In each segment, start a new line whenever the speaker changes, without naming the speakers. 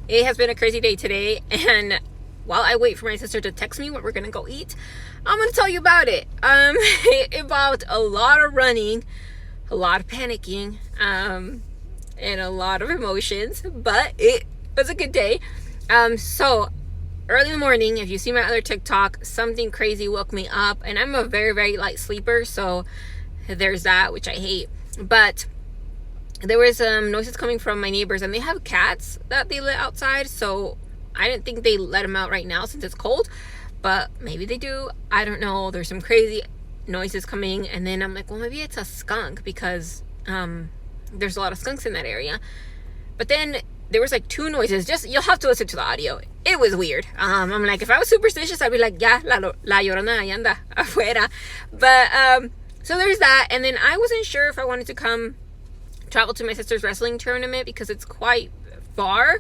It has been a crazy day today, and while I wait for my sister to text me what we're gonna go eat, I'm gonna tell you about it. It involved a lot of running, a lot of panicking, and a lot of emotions, but it was a good day. So early in the morning, if you see my other TikTok, something crazy woke me up, and I'm a very, very light sleeper, so there's that, which I hate. But there was noises coming from my neighbors, and they have cats that they let outside, so I didn't think they let them out right now since it's cold, but maybe they do. I don't know. There's some crazy noises coming, and then I'm like, well, maybe it's a skunk, because there's a lot of skunks in that area. But then there was like two noises. Just, you'll have to listen to the audio. It was weird. I'm like, if I was superstitious, I'd be like, ya, la llorona ahí anda afuera. But so there's that. And then I wasn't sure if I wanted to travel to my sister's wrestling tournament because it's quite far.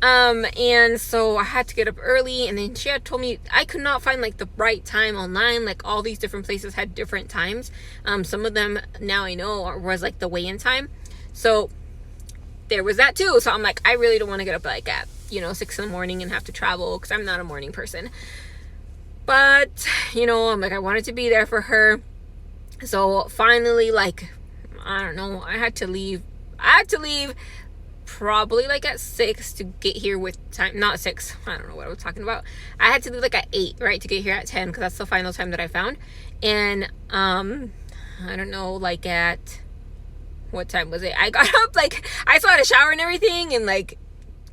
And so I had to get up early, and then she had told me I could not find like the right time online. Like, all these different places had different times. Some of them, now I know, was like the weigh-in time. So there was that too. So I'm like, I really don't want to get up like at 6 in the morning and have to travel, because I'm not a morning person. But I'm like, I wanted to be there for her. So finally, like, I don't know, I had to leave probably like at 6 to get here with time. Not 6, I don't know what I was talking about. I had to leave like at 8, right, to get here at 10, because that's the final time that I found. And I don't know, like at what time was it? I got up, like, I still had a shower and everything, and like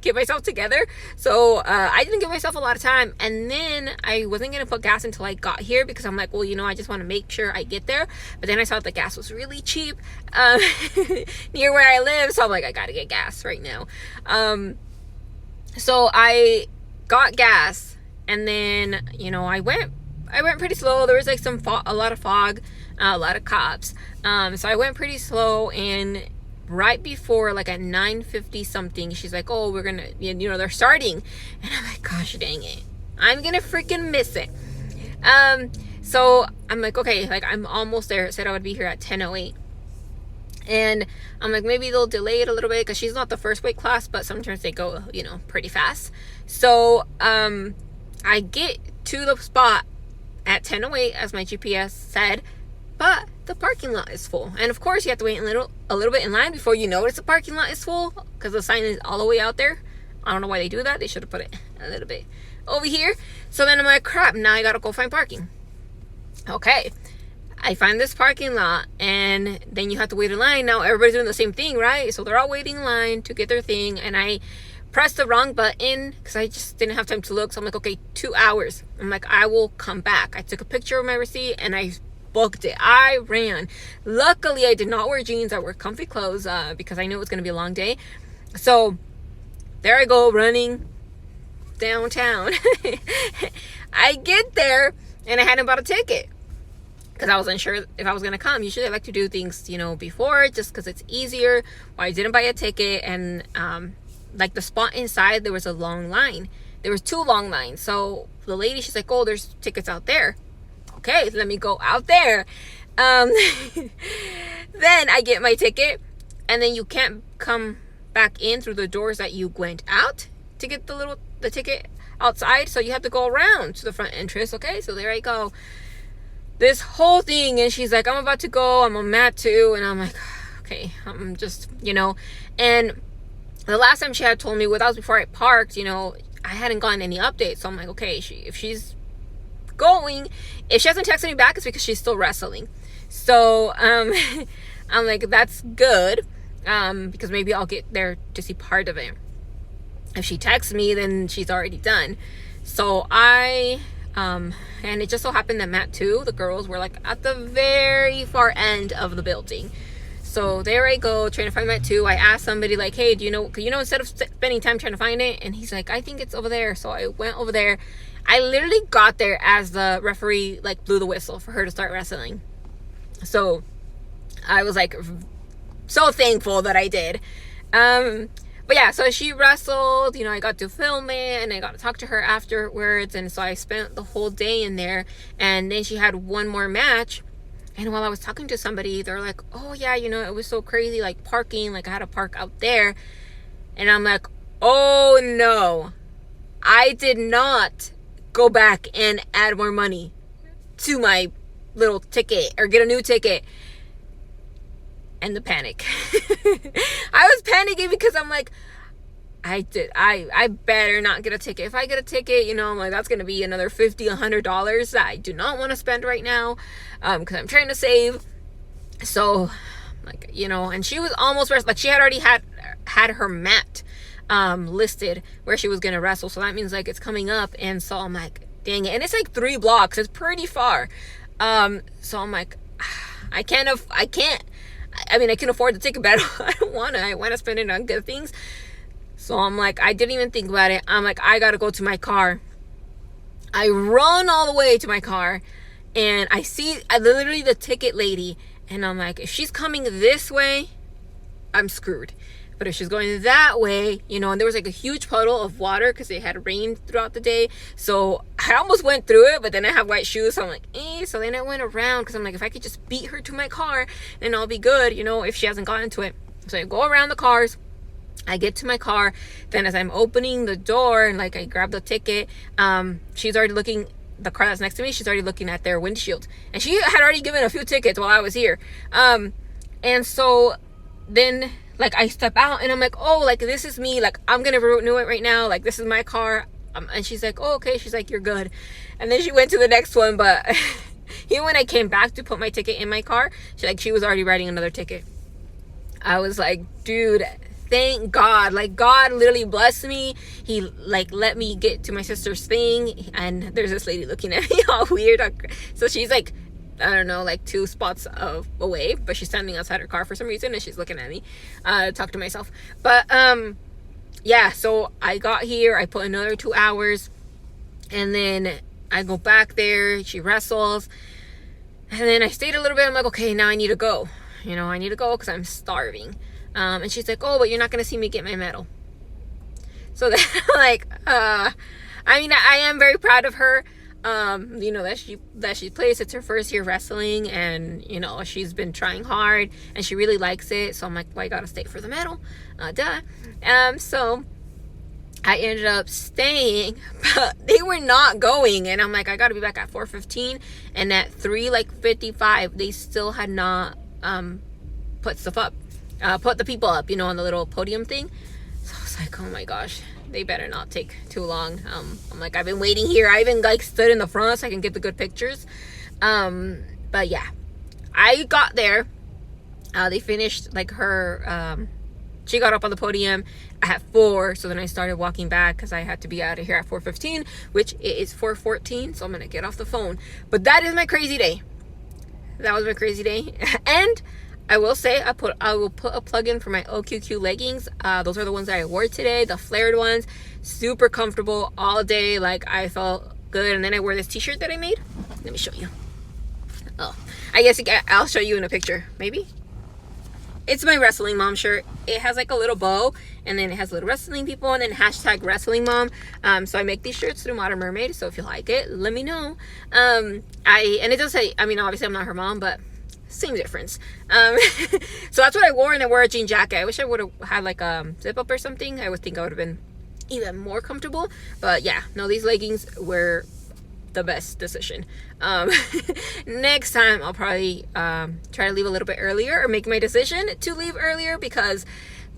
get myself together. So I didn't give myself a lot of time, and then I wasn't gonna put gas until I got here, because I'm like, well, I just want to make sure I get there. But then I saw the gas was really cheap near where I live, so I'm like, I gotta get gas right now. So I got gas, and then I went pretty slow. There was like a lot of fog, a lot of cops, so I went pretty slow. And right before, like at 9:50 something, she's like, oh, we're gonna, they're starting. And I'm like, gosh dang it, I'm gonna freaking miss it. So I'm like, okay, like, I'm almost there. It said I would be here at 10:08. And I'm like, maybe they'll delay it a little bit, because she's not the first weight class, but sometimes they go pretty fast. So I get to the spot at 10:08 as my GPS said, but the parking lot is full. And of course, you have to wait a little bit in line before you notice the parking lot is full, because the sign is all the way out there. I don't know why they do that. They should have put it a little bit over here. So then I'm like, crap, now I gotta go find parking. Okay, I find this parking lot, and then you have to wait in line. Now everybody's doing the same thing, right? So they're all waiting in line to get their thing, and I pressed the wrong button because I just didn't have time to look. So I'm like, okay, 2 hours. I'm like, I will come back. I took a picture of my receipt, and I booked it. I ran. Luckily, I did not wear jeans. I wore comfy clothes because I knew it was going to be a long day. So there I go, running downtown. I get there, and I hadn't bought a ticket because I wasn't sure if I was going to come. Usually I like to do things, before, just because it's easier. Well, I didn't buy a ticket, and like the spot inside, there was a long line. There was 2 long lines. So the lady, she's like, oh, there's tickets out there. Okay, let me go out there. Then I get my ticket, and then you can't come back in through the doors that you went out to get the ticket outside. So you have to go around to the front entrance. Okay, so there I go. This whole thing, and she's like, I'm about to go. I'm on mat 2, and I'm like, okay, I'm just, and the last time she had told me, that was before I parked, I hadn't gotten any updates. So I'm like, okay, if she's going, if she hasn't texted me back, it's because she's still wrestling. So I'm like, that's good, because maybe I'll get there to see part of it. If she texts me, then she's already done. So and it just so happened that mat 2, the girls were like at the very far end of the building. So there I go, trying to find mat 2. I asked somebody, like, hey, do you know, instead of spending time trying to find it, and he's like, I think it's over there. So I went over there. I literally got there as the referee like blew the whistle for her to start wrestling. So I was like so thankful that I did. But yeah, so she wrestled, I got to film it, and I got to talk to her afterwards. And so I spent the whole day in there. And then she had one more match. And while I was talking to somebody, they're like, oh yeah, it was so crazy, like parking, like I had to park out there. And I'm like, Oh no, I did not go back and add more money to my little ticket or get a new ticket. And the panic. I was panicking because I'm like, I better not get a ticket. If I get a ticket, I'm like, that's gonna be another $50, $100 that I do not want to spend right now, because I'm trying to save. So, like, and she was almost like, she had already had her mat listed where she was gonna wrestle, so that means like it's coming up. And so I'm like, dang it. And it's like 3 blocks, it's pretty far. So I'm like, I can't I can afford the ticket, but I don't want to. I want to spend it on good things. So I'm like, I didn't even think about it. I'm like, I gotta go to my car. I run all the way to my car, and I see literally the ticket lady, and I'm like, if she's coming this way, I'm screwed. But if she's going that way, and there was like a huge puddle of water because it had rained throughout the day. So I almost went through it, but then I have white shoes. So I'm like, So then I went around because I'm like, if I could just beat her to my car, then I'll be good, if she hasn't gotten to it. So I go around the cars. I get to my car. Then as I'm opening the door and like I grab the ticket, she's already looking. The car that's next to me, she's already looking at their windshield. And she had already given a few tickets while I was here. And so then like I step out and I'm like, oh, like this is me, like I'm gonna renew it right now, like this is my car. And she's like, oh, okay. She's like, you're good. And then she went to the next one. But even when I came back to put my ticket in my car, she was already writing another ticket. I was like, dude, thank God. Like, God literally blessed me. He like let me get to my sister's thing, and there's this lady looking at me all weird. So she's like, I don't know, like 2 spots away, but she's standing outside her car for some reason, and she's looking at me. Talk to myself. But yeah, so I got here, I put another 2 hours, and then I go back there, she wrestles, and then I stayed a little bit. I'm like, okay, now I need to go. I need to go because I'm starving. And she's like, oh, but you're not going to see me get my medal. So then, like, I am very proud of her. That she plays. It's her first year wrestling, and she's been trying hard, and she really likes it. So I'm like, well, I gotta stay for the medal, duh. So I ended up staying, but they were not going, and I'm like, I gotta be back at 4:15, and at 3:55, they still had not put stuff up, put the people up, on the little podium thing. So I was like, oh my gosh. They better not take too long. I'm like, I've been waiting here. I even like stood in the front so I can get the good pictures. But yeah, I got there. They finished like her. She got up on the podium at 4. So then I started walking back because I had to be out of here at 4:15, which it is 4:14. So I'm gonna get off the phone. But that is my crazy day. That was my crazy day, and I will say I will put a plug in for my OQQ leggings. Those are the ones that I wore today, the flared ones. Super comfortable all day. Like, I felt good. And then I wore this t-shirt that I made. Let me show you. Oh, I guess I'll show you in a picture, maybe. It's my wrestling mom shirt. It has like a little bow, and then it has little wrestling people, and then hashtag wrestling mom. So I make these shirts through Modern Mermaid. So if you like it, let me know. And it does say, obviously I'm not her mom, but same difference. So that's what I wore, and I wore a jean jacket. I wish I would have had like a zip up or something. I would think I would have been even more comfortable. But yeah, no, these leggings were the best decision. Next time I'll probably try to leave a little bit earlier, or make my decision to leave earlier, because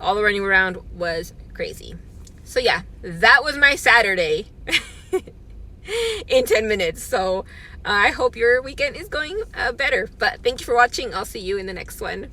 all the running around was crazy. So yeah, that was my Saturday in 10 minutes. So I hope your weekend is going better. But thank you for watching. I'll see you in the next one.